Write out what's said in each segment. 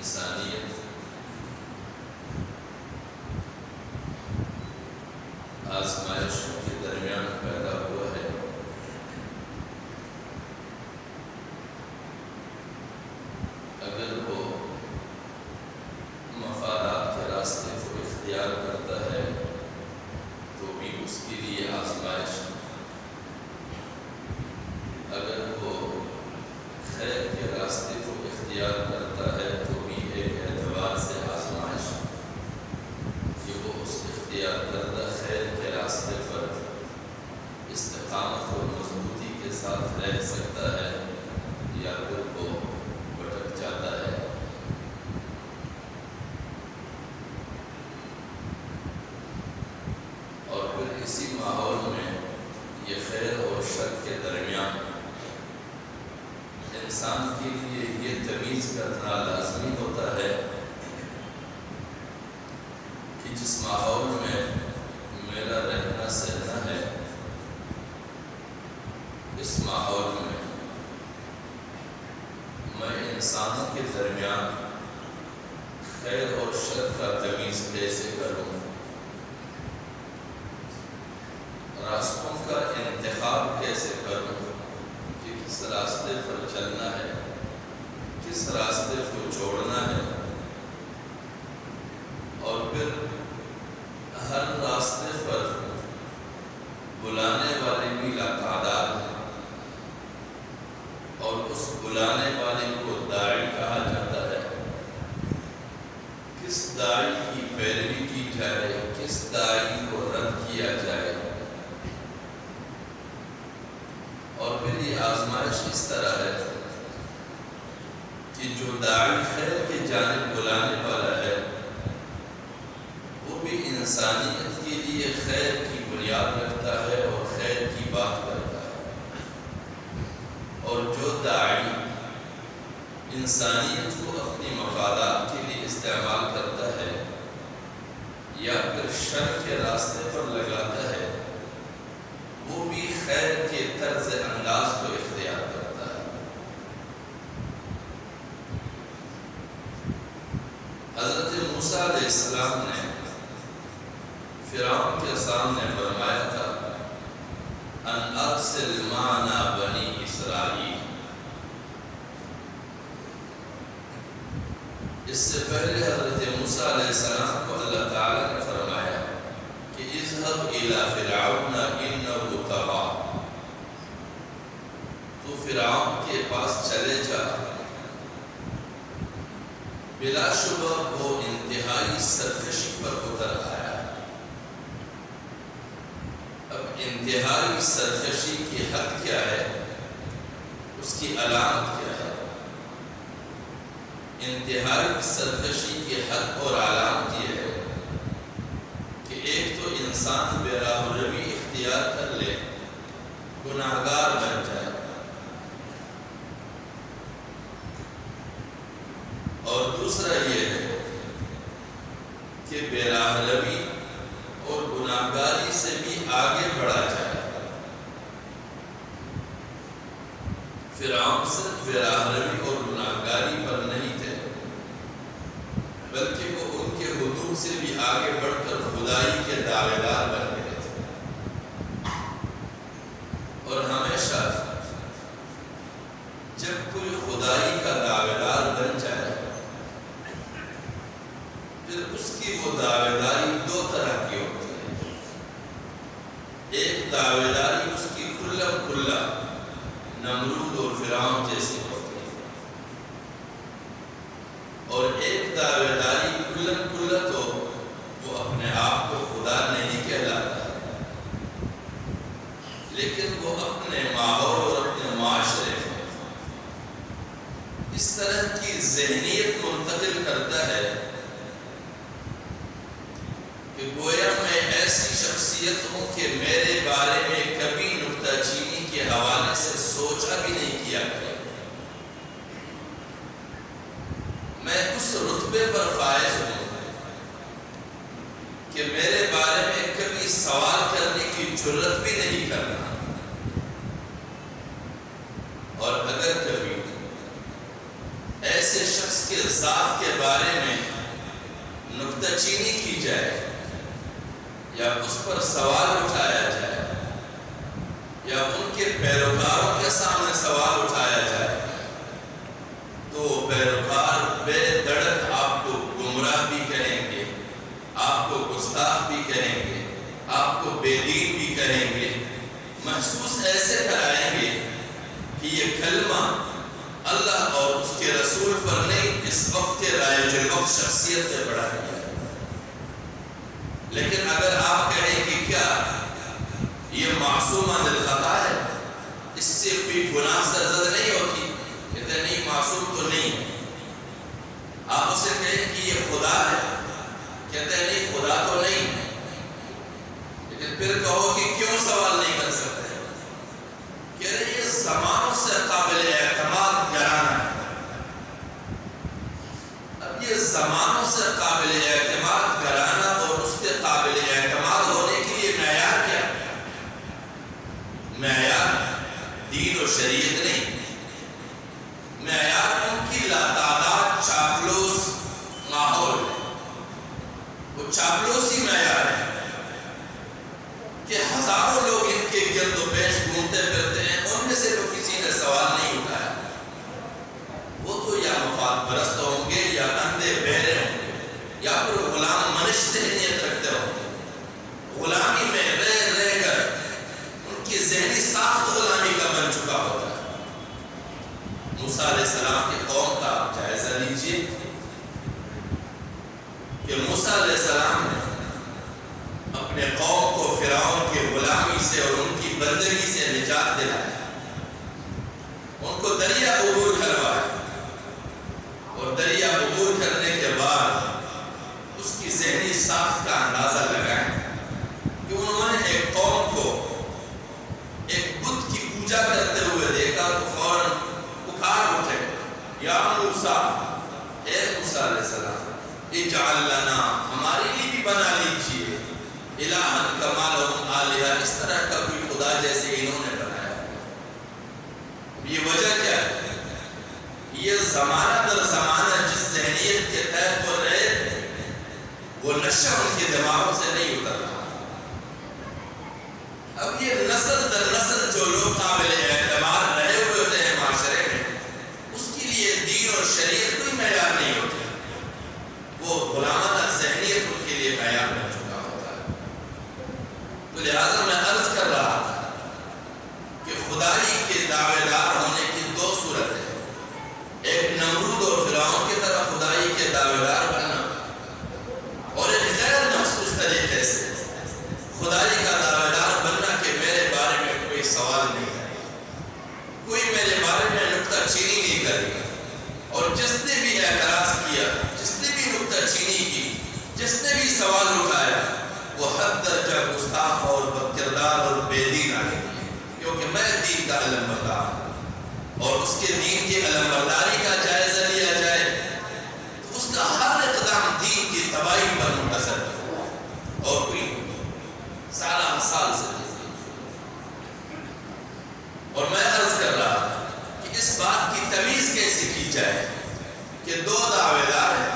انسانیت آزمائشوں کے درمیان پیدا ہوا ہے۔ اگر وہ مفادات کے راستے کو اختیار کرتا ہے تو بھی اس کے لیے آزمائش ہے، اگر وہ خیر کے راستے کو اختیار کرتا ہے تو بھی ایک اعتبار سے آزمائش ہے کہ وہ اس اختیار کردہ خیر کے راستے پر استقامت اور مضبوطی کے ساتھ رہ سکتا ہے یا پھر وہ بھٹک جاتا ہے۔ اور پھر اسی ماحول میں یہ خیر اور شر کے درمیان انسان کے لیے یہ تمیز کرنا لازمی ہوتا ہے کہ جس ماحول میں میرا رہنا سہنا ہے، اس ماحول میں میں انسانوں کے درمیان خیر اور شر کا تمیز کیسے کروں، راستوں کا انتخاب کیسے کروں کہ کس راستے پر چلنا ہے، کس راستے کو چھوڑنا ہے، اور پھر ہر راستے پر بلانے والے بھی لاتعداد ہیں، اور اس بلانے والے کو داعی کہا جاتا ہے۔ کس داعی کی پیروی کی جائے، کس داعی کو رد کیا جائے، اور پھر یہ آزمائش اس طرح ہے کہ جو داعی خیر کی جانب بلانے والا ہے وہ بھی انسانیت کے لیے خیر کی بنیاد رکھتا ہے اور خیر کی بات کرتا ہے، اور جو داعی انسانیت کو اپنی مفادات کے لیے استعمال کرتا ہے یا پھر شر کے راستے پر لگاتا ہے وہ بھی خیر کے طرز انداز کو اختیار کرتا ہے۔ حضرت موسیٰ علیہ السلام نے فرعون کے سامنے فرمایا تھا ان ارسل معنا بنی اسرائیل۔ اس سے پہلے حضرت موسیٰ علیہ السلام کو اللہ تعالیٰ نے فرمایا کہ اذهب الى فرعون انه طغى، تو فرعون کے پاس چلے جا، بلا شبہ وہ انتہائی سرکشی پر اتر آیا۔ اب انتہائی سرکشی کی حد کیا ہے، اس کی علامت کیا ہے؟ انتہائی سرکشی کی حد اور علامت یہ ہے کہ ایک تو انسان بے راہ روی اختیار کر لے، گناہگار بن جائے، اور دوسرا یہ ہے کہ بے راہ روی اور گناہگاری سے بھی آگے بڑھا جائے۔ فرعون صرف بے راہ روی اور گناہگاری پر نہیں تھے بلکہ وہ ان کے حدود سے بھی آگے بڑھ کر خدائی کے دعوے دار بن گئے تھے۔ اور ہمیشہ جب کوئی خدائی کا دعوے دار بن جائے پھر اس کی وہ دعوے داری دو طرح کی ہوتی ہے۔ ایک دعوے داری اس کی کھلم کھلا نمرود اور فرعون جیسی ہوتی ہے، اور ایک دعوے داری کھلم کھلا تو وہ اپنے آپ کو خدا نہیں کہلاتا ہے، لیکن وہ اپنے ماحول اور اپنے معاشرے میں اس طرح کی ذہنیت منتقل کرتا ہے کہ گویا میں ایسی شخصیت ہوں کہ میرے بارے میں کبھی نکتہ چینی کے حوالے سے سوچا بھی نہیں کیا گیا، میں اس رتبے پر فائز ہوں کہ میرے بارے میں کبھی سوال کرنے کی جرت بھی نہیں کرنا، اور اگر کبھی ایسے شخص اس کے ذات کے بارے میں نکتہ چینی کی جائے یا اس پر سوال اٹھایا جائے یا ان کے پیروکاروں کے سامنے سوال اٹھایا جائے تو پیروکار بے دڑک آپ کو گمراہ بھی کہیں گے، آپ کو گستاخ بھی کہیں گے، آپ کو بے دین بھی کہیں گے، محسوس ایسے کرائیں گے کہ یہ کلمہ اللہ اور اس کے رسول پر نہیں، اس وقت کے رائج الوقت شخصیت سے بڑھا گیا ہے۔ لیکن اگر آپ کہیں کہ کیا یہ معصوم عن الخطا ہے، اس سے کوئی گناہ سرزد نہیں ہوتی، کہتے نہیں معصوم تو نہیں ہے۔ آپ اسے کہیں کہ یہ خدا ہے، کہتے ہیں نہیں خدا تو نہیں ہے۔ لیکن پھر کہو کہ کیوں سوال نہیں کر سکتے، کہہ رہے یہ زمانوں سے قابل اعتماد گرانا ہے۔ اب یہ زمانوں سے قابل اعتماد گرانا اور اس کے قابل اعتماد ہونے کے لیے معیار کیا ہے؟ معیار دین و شریعت نہیں، معیار ان کی لاتعداد چاپلوس ماحول ہے۔ وہ چاپلوسی معیار ہے کہ ہزاروں لوگ ان کے گرد و پیش گھومتے پھرتے ہیں، ان میں سے تو کسی نے سوال نہیں اٹھایا۔ وہ تو یا مفاد پرست ہوں گے یا اندھے بہرے ہوں گے یا پھر غلام منش ذہنیت رکھتے ہوں گے، غلامی میں رہ کر ان کی ذہنی ساخت غلامی کا بن چکا ہوتا ہے۔ موسیٰ علیہ السلام کی قوم کا آپ جائزہ لیجئے کہ موسیٰ علیہ السلام نے اپنے قوم کو فرعون کی غلامی سے اور ان کی بندگی سے نجات دلایا، ان کو دریا عبور کروایا، اور دریا عبور کرنے کے بعد اس کی ذہنی ساخت کا اندازہ لگائیں کہ انہوں نے ایک قوم کو ایک بت کی پوجا کرتے ہوئے دیکھا تو فوراً پکار اٹھے، یا موسیٰ، اے موسیٰ علیہ السلام، اجعل لنا، ہمارے لیے بھی بنا لیجئے، الہًا کما لہم آلہہ، اس طرح کا کوئی خدا جیسے انہوں نے بنایا۔ یہ وجہ کیا ہے؟ یہ زمانہ در زمانہ جس ذہنیت کے تحت وہ رہے تھے، وہ نشہ ان کے دماغوں سے نہیں اتر رہا۔ اب یہ نسل در نسل جو لوگ قابل اعتبار رہے ہوئے ہوتے ہیں معاشرے میں، اس کے لیے دین اور شریعت کوئی معیار نہیں ہوتی، وہ غلامانہ ذہنیت ان کے لیے معیار بن چکا ہوتا ہے۔ تو لہٰذا میں عرض کر رہا تھا کہ خدائی کے دعوے دار ہونے کی دو صورتیں، ایک نمرود اور فرعون کی طرح خدائی کے دعوے دار بننا، اور ایک غیر مخصوص طریقے سے خدائی کا دعوے دار بننا کہ میرے بارے میں کوئی سوال نہیں کرے گا، کوئی میرے بارے میں نکتہ چینی نہیں کرے گا، اور جس نے بھی اعتراض کیا، جس نے بھی نکتہ چینی کی، جس نے بھی سوال اٹھایا، وہ حد درجہ گستاخ اور بد کردار اور بے دین آگے، کیونکہ میں دین کا علم بردار ہوں، اور اس کے دین کی علم برداری کا جائزہ لیا جائے تو اس کا ہر اقدام دین کی تباہی پر منحصر ہے، اور کوئی سالہ سال سے نہیں۔ اور میں عرض کر رہا تھا کہ اس بات کی تمیز کیسے کی جائے کہ دو دعوے دار ہیں،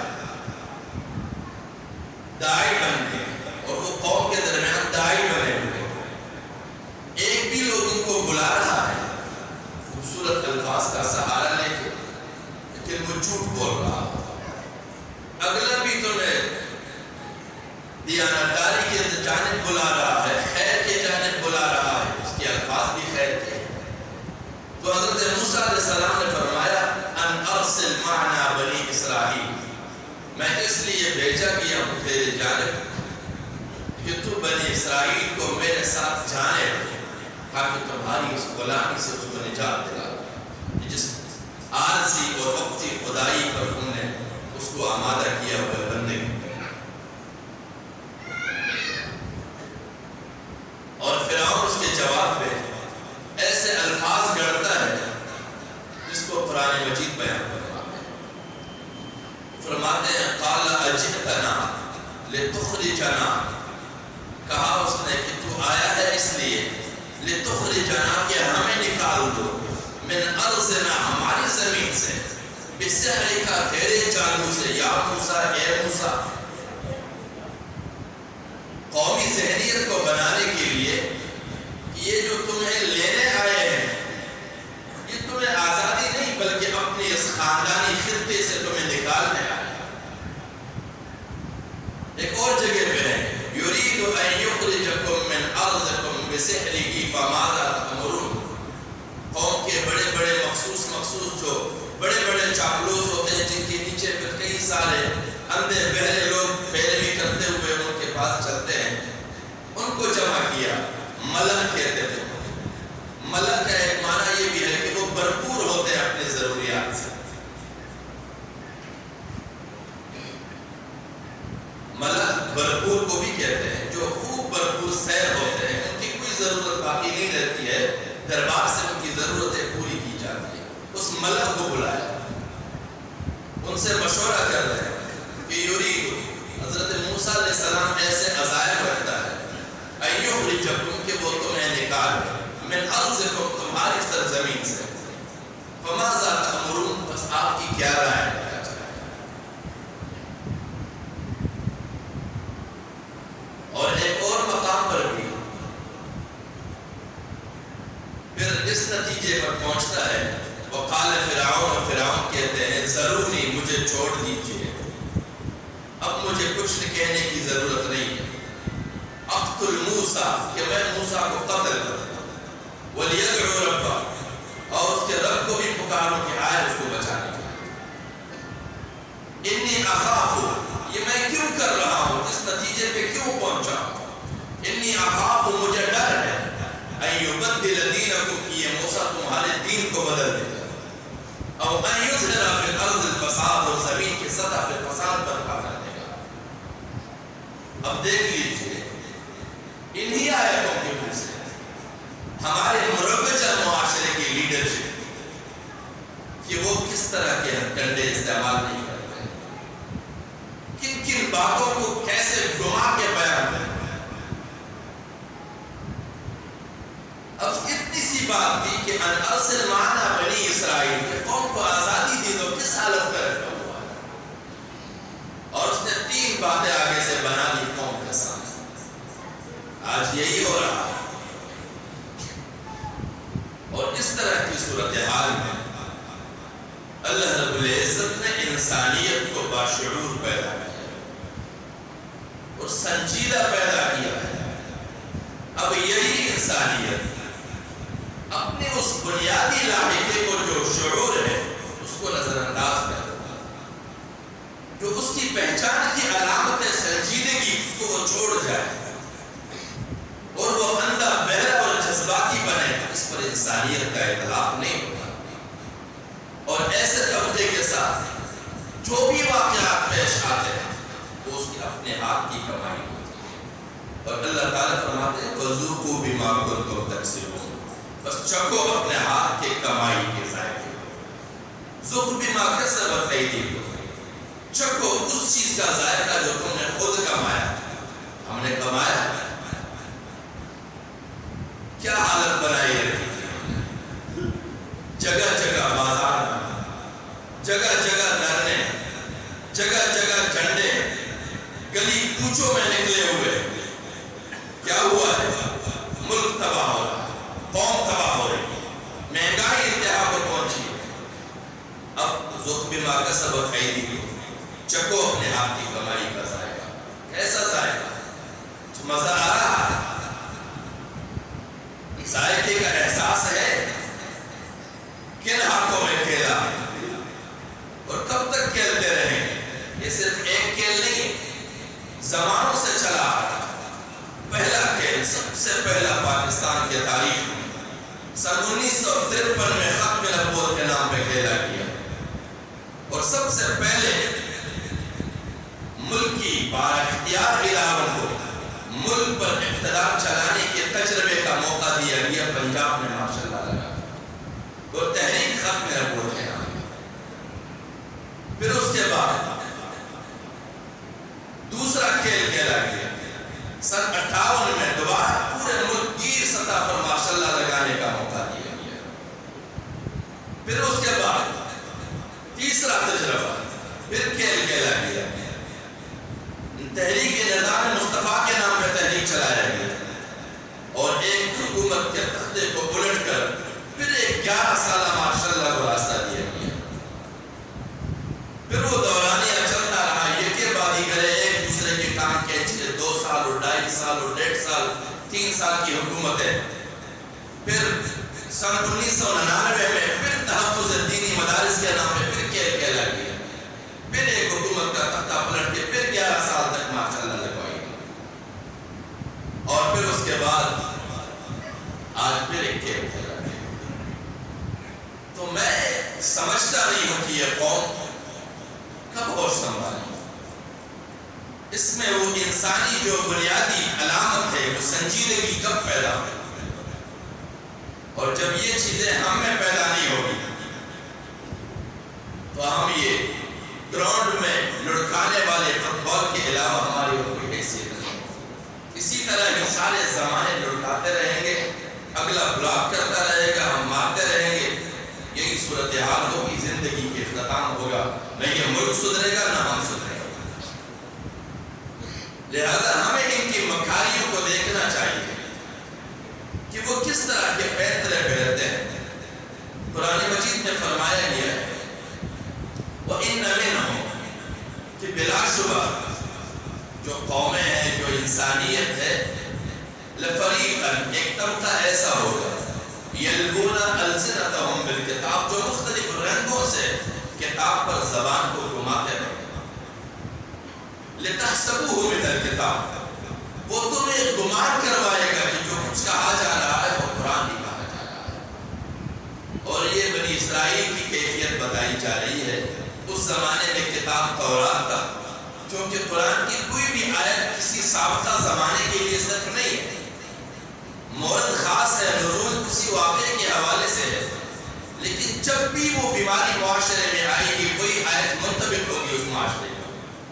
داعی بن گئے اور وہ قوم کے درمیان داعی بنے ہوئے، ایک بھی لوگوں کو بلا رہا ہے خوبصورت الفاظ کا سہارا لے کے، لیکن وہ جھوٹ بول رہا ہے، اگلا بھی تمہیں دیانتداری کی جانب بلا رہا ہے، خیر کی جانب بلا رہا ہے، اس کے الفاظ بھی خیر کے۔ تو حضرت موسیٰ علیہ السلام نے فرمایا ان ارسل معنا بنی اسرائیل، میں اس لیے بھیجا گیا ہوں تیرے جانب کہ تو بنی اسرائیل کو میرے ساتھ جانے تاکہ تمہاری اس غلامی سے اس کو نجات دلا، جس عارضی اور وقتی خدائی پر تم نے اس کو آمادہ کیا ہوا بندے کو۔ اور فرعون اس کے جواب میں ایسے الفاظ گڑتا ہے جس کو قرآن مجید بیان فرماتے ہیں قال اجئتنا لتخرجنا، کہا اس نے کہ تو آیا ہے اس لیے لتخرجنا کہ ہمیں نکال دو من ارضنا، ہماری زمین سے، بسحر کا تیرے جادو سے یا موسیٰ اے موسیٰ. قومی ذہنیت کو بنانے کے لیے یہ جو تمہیں لینے آئے ہیں یہ تمہیں آزادی نہیں بلکہ اپنے اس خاندانی خطے سے تمہیں نکالنے آئے ہیں. ایک اور جگہ پہ ہے یرید ان یخرجکم من ارضکم بسحرہ فماذا تأمرون. قوم کے بڑے بڑے مخصوص جو بڑے بڑے چاپلوس ہوتے ہیں جن کے نیچے پہ کئی سارے اندھے بہرے لوگ پیروی کرتے ہوئے ان کے پاس چلتے ہیں، ان کو جمع کیا. ملک کہتے تھے. ملک کا ایک معنی یہ بھی ہے کہ وہ بھرپور ہوتے ہیں اپنی ضروریات سے. ملک بھرپور کو بھی کہتے ہیں، جو خوب بھرپور سیر ہوتے ہیں، ان کی کوئی ضرورت باقی نہیں رہتی ہے، دربار سے ان کی ضرورتیں پوری کی جاتی ہیں. اس ملک کو بلایا، ان سے مشورہ کر رہے ہیں کہ یرید، حضرت موسیٰ علیہ السلام ایسے عزائم رکھتا ہے ان یخرجکم کہ وہ تمہیں نکالے من ارضکم تمہاری سرزمین سے. فماذا تأمرون بس آپ کی کیا رائے ہے؟ اور ایک اور مقام پر بھی پھر اس نتیجے پر پہنچتا ہے وقال فرعون، اور فرعون کہتے ہیں ضروري مجھے چھوڑ دیجئے، اب مجھے کچھ کہنے کی ضرورت نہیں ہے. اقتل موسیٰ کہ میں موسیٰ کو قتل کروں، وَلْيَدْعُ رَبَّهُ اور اس کے رب کو بھی پکاروں کہ آئے اس کو بچانے کے. انی اخاف، یہ میں کیوں کر رہا ہوں، اس نتیجے پہ کیوں پہنچا ہوں. انی اخاف، مجھے ڈر ہے ان یبدل دینکم کہ یہ موسیٰ تمہارے دین کو بدل دے گا، او ان یظہر فی الارض الفساد اور زمین کی سطح پہ فساد برپا کر دے گا. اب دیکھ لیجئے انہی آیتوں کے منہ سے ہمارے مروجہ معاشرے کی لیڈرشپ کہ وہ کس طرح کے ڈنڈے استعمال نہیں کرتے، کن کن باتوں کو کیسے گما کے بیان کرتے. اب اتنی سی بات تھی کہ ان ارسل معنا بنی اسرائیل کے قوم کو آزادی دی تو کس حالت میں رکھا ہوا ہے، اور اس نے 3 باتیں آگے سے بنا دی قوم کے سامنے. آج یہی ہو رہا ہے. اور اس طرح کی صورتحال میں اللہ رب العزت نے انسانیت کو باشعور پیدا کیا اور سنجیدہ پیدا کیا ہے. اب یہی انسانیت اپنے اس بنیادی لاحقے کو جو شعور ہے اس کو نظر انداز کر دیتا ہے، جو اس کی پہچان کی علامت سنجیدگی اس کو وہ چھوڑ جائے اور وہ اندھا بہرا اور جذباتی بنے، اس پر انسانیت کا اطلاق نہیں ہوتا. اور ایسے طبقے کے ساتھ جو بھی واقعات پیش آتے ہیں وہ اس کے اپنے ہاتھ کی کمائی ہوتی ہے. اور اللہ تعالیٰ فرماتے ہیں وَذُوقُوا بِمَا كُنتُمْ تَكْسِبُونَ، بس چکو اپنے ہاتھ کے کمائی کے ذائقے. ذُوقُوا بِمَا كَسَبَتْ أَيْدِيكُمْ، چکو اس چیز کا ذائقہ جو تم نے خود کمایا. ہم نے کمایا، کیا حالت بنائی رکھی تھی، جگہ جگہ بازار میں، جگہ جگہ دھرنے، جگہ جگہ جھنڈے، گلی کوچوں میں نکلے ہوئے. کیا ہوا ہے؟ ملک تباہ ہو رہا ہے، قوم تباہ ہو رہی ہے، مہنگائی انتہا پر پہنچی ہے. اب ذوق بما کسبت ایدیکم، چکو اپنے ہاتھ کی کمائی کا ذائقہ. ایسا ذائقہ جو مزہ آ رہا ہے، ذائقے کا احساس ہے. کن ہاتھوں میں کھیلا اور کب تک کھیلتے رہیں گے؟ یہ صرف ایک کھیل نہیں، زمانوں سے چلا آ رہا. پہلا کھیل سب سے پہلا پاکستان کے تاریخ میں سن 1953 میں ختم نبوت کے نام پہ کھیلا گیا، اور سب سے پہلے ملکی بااختیار علاوہ کو ملک پر اقتدار چلانے کے تجربے کا موقع دیا گیا پنجاب میں ماشاءاللہ لگا، اور تحریک ختم نبوت کے نام. پھر اس کے بعد دوسرا کھیل کھیلا گیا سن 58 میں، دوبارہ پورے ملک کی سطح پر ماشاءاللہ لگانے کا موقع دیا گیا. پھر اس کے بعد تیسرا پھر کھیل کھیلا گیا، تحریک نظام مصطفیٰ کے نام پہ تحریک چلایا گیا، اور ایک حکومت کے تختے کو الٹ کر پھر ایک 11 سالہ ماشاءاللہ کو راستہ دیا گیا۔ پھر وہ دورانیہ چلتا رہا، یکے بعد دیگر ایک دوسرے کے کام کھینچے، 2 سال اور 2.5 سال اور 1.5 سال 3 سال کی حکومت ہے۔ پھر سن 1999 میں پھر تحفظ دینی مدارس کے نام پہ پھر کھیل کھیلا گیا، پھر ایک حکومت کا تختہ پلٹ کے پھر 11 سال تک ماشاءاللہ لگوائی گئی، اور پھر اس کے بعد آج پھر ایک کھیل کھیلا گیا۔ تو میں سمجھتا نہیں ہوں کہ یہ قوم کب ہوش سنبھالے، اس میں وہ انسانی جو بنیادی علامت ہے وہ سنجیدگی کب پیدا ہوئی، اور جب یہ چیزیں ہم میں پیدا نہیں ہوگی تو ہم یہ گراؤنڈ میں لڑکانے والے فٹ بال کے علاوہ ہماری کوئی حیثیت نہیں۔ اسی طرح ہی سارے زمانے لڑکاتے رہیں گے، اگلا بلاک کرتا رہے گا، ہم مارتے رہیں گے، یہی صورتحال ہوگی، زندگی کے اختتام ہوگا، نہ یہ ملک سدھرے گا نہ ہم سدھرے گا۔ لہذا ہمیں ان کی مکاریوں کو دیکھنا چاہیے کہ وہ کس طرح کے پیترے پھیرتے ہیں۔ قرآن مجید میں فرمایا گیا ہے وَإِنَّ مِنْهُمْ، کہ بلا شبہ جو قومیں ہیں، جو انسانیت ہے، لَفَرِيقًا، ایک طبقہ ایسا ہوگا، يَلْوُونَ أَلْسِنَتَهُمْ بِالْكِتَابِ، جو مختلف رنگوں سے کتاب پر زبان کو گھماتے ہیں، لِتَحْسَبُوهُ مِنَ الْكِتَابِ، وہ تمہیں گمان کروائے گا کہ جو کچھ کہا جا رہا ہے وہ قرآن ہی کہا جا رہا ہے۔ اور یہ بنی اسرائیل کی کیفیت بتائی جا رہی ہے۔ اس زمانے میں کتاب تورات تھا، کیونکہ قرآن کی کوئی بھی آیت کسی سابقہ زمانے کے لیے صرف نہیں ہے، مورد خاص ہے، نزول کسی واقعے کے حوالے سے ہے، لیکن جب بھی وہ بیماری معاشرے میں آئے گی کوئی آیت منطبق ہوگی اس معاشرے میں۔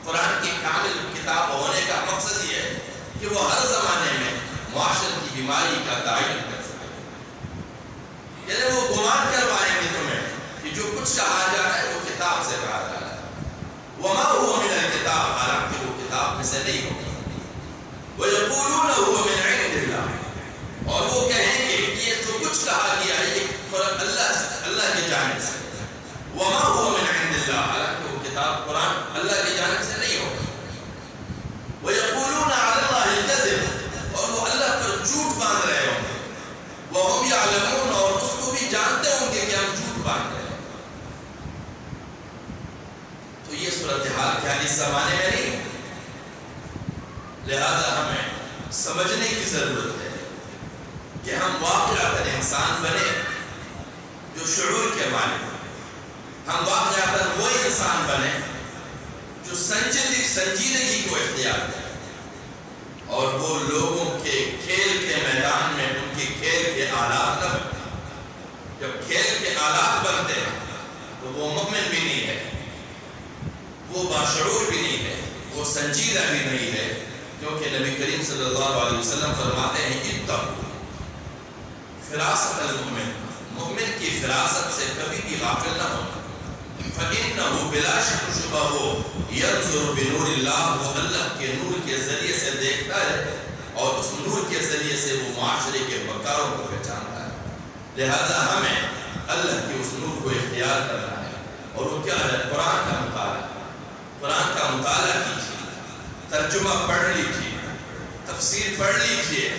قرآن کی کامل کتاب ہونے کا مقصد یہ ہے کہ وہ ہر زمانے میں معاشرے کی بیماری کا تعین کر سکے، یعنی وہ گمان کروائیں گے تمہیں کہ جو کچھ کہا جا رہا ہے وہ کتاب سے کہا جا رہا ہے، وَمَا هُوَ مِنَ الْكِتَابِ، حالانکہ وہ کتاب میں سے نہیں ہوگی، وَيَقُولُونَ هُوَ مِنْ عِنْدِ اللَّهِ، اور وہ کہیں گے کہ یہ جو کچھ کہا گیا ہے یہ اللہ کی جانب سے، وَمَا هُوَ مِنْ عِنْدِ اللَّهِ، حالانکہ وہ کتاب قرآن اللہ کی جانب سے نہیں ہوگی، وَيَقُولُونَ عَلَى اللَّهِ الْكَذِبَ، اور وہ اللہ پر جھوٹ باندھ رہے ہوں گے، وَهُمْ يَعْلَمُونَ، اور اس کو بھی جانتے ہوں گے کہ ہم جھوٹ باندھ رہے ہیں۔ تو یہ صورتحال کیا اس زمانے میں نہیں ہے، لہذا ہمیں سمجھنے کی ضرورت ہے کہ ہم واقعتاً انسان بنے جو شعور کے مالک ہوں، ہم واقعتاً وہ انسان بنے جو سنجیدگی کو اختیار کرے، اور وہ لوگوں کے کھیل کے میدان میں ان کے کھیل کے آلات نہ بنے۔ جب کھیل کے آلات بنتے ہیں تو وہ مومن بھی نہیں ہے، وہ باشعور بھی نہیں ہے، وہ سنجیدہ بھی نہیں ہے، کیونکہ نبی کریم صلی اللہ علیہ وسلم فرماتے ہیں اتقوا فراست المؤمن، مومن کی فراست سے کبھی بھی غافل نہ ہونا، فَإِنَّهُ بِلَا شَكَّ شُبْهَةُ يَنظُرُ بِنُورِ اللَّهِ، وہ اللہ کے نور کے ذریعے سے دیکھتا ہے اور اس نور کے ذریعے سے وہ معاشرے کے بکاروں کو پہچانتا ہے۔ لہذا ہمیں اللہ کے اس نور کو اختیار کرنا ہے، اور وہ کیا ہے؟ قرآن کا مطالعہ، قرآن کا مطالعہ کیجیے، ترجمہ پڑھ لیجیے، تفسیر پڑھ لیجیے،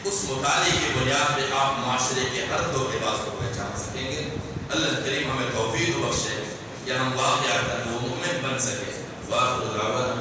اس مطالعے کی بنیاد پہ آپ معاشرے کے ہر دھوکے باز کو پہچان سکیں گے۔ اللہ کریم ہمیں توفیق بخشے کہ ہم واقعات وہ مومن بن سکے۔ وآخر دعوانا